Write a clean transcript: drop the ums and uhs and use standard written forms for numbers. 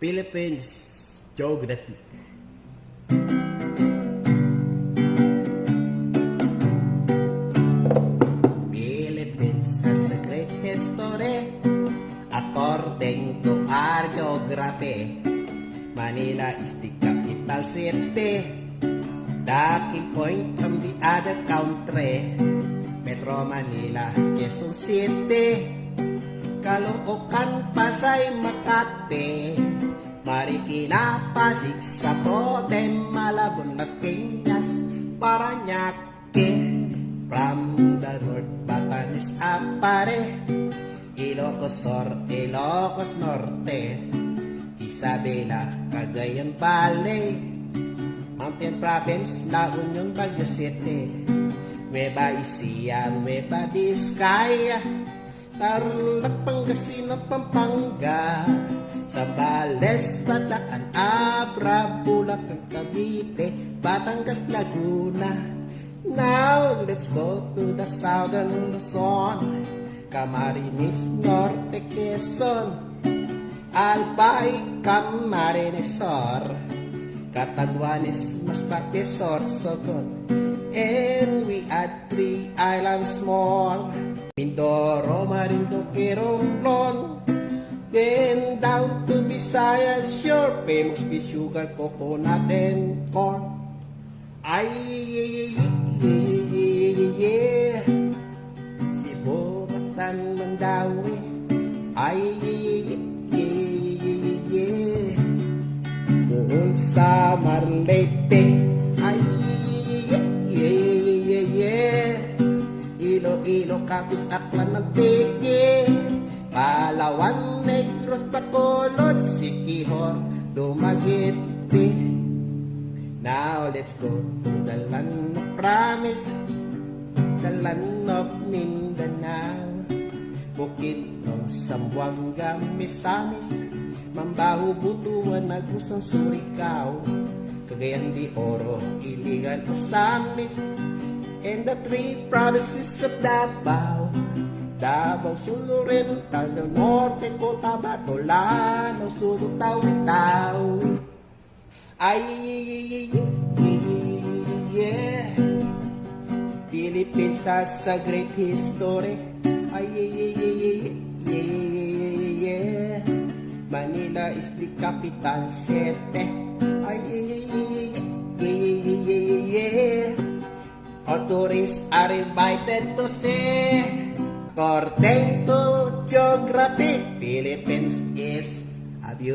Philippines Geography. Philippines has a great history according to our geography. Manila is the capital city, the key point from the other country. Metro Manila, Quezon City, Caloocan, Pasay, Makati, Marikina, Pasig, Zapote, Malabon, Las Piñas, Parañaque. From the north, Batanes, Apare, Ilocos Sur, Ilocos Norte, Isabela, Cagayan Valley, Mountain Province, La Union, Baguio City, Nueva Ecija, Nueva Vizcaya, Tarlac, Pangasinan, Pampanga, Zambales, Bataan, Abra, Bulacan, Cavite, Batangas, Laguna. Now let's go to the southern Luzon, Camarines Norte, Quezon, Albay, Camarines Sur, Catanduanes, Masbate, Sorsogon, and we add 3 islands more, Mindoro, Marinduque, Romblon, then down to Visayas, your famous be sugar, coconut, and corn. Ay, Cebu, Batan, Mandawi. Ay, doon sa Marlete. Ay, Iloilo, Capiz, Aklan, Antique, Palawan, Negros, Bacolod, Siquijor, Dumaguete. Now let's go to the land of promise, the land of Mindanao, Bukidnon, Zamboanga, Misamis, Mambaho, Butuan, Agusan, Surigao, Cagayan de Oro, Iligan, Osamis, and the 3 provinces of Davao, Davao, Sulu, Oriental, del Norte, Cotabato, Lanao, Sulu, Tawi-Tawi. Ay, yeah, Philippines has a great history. Ay, yeah, Manila is the capital city. Ay, yeah, all tourists are invited to see. According to geography, Philippines is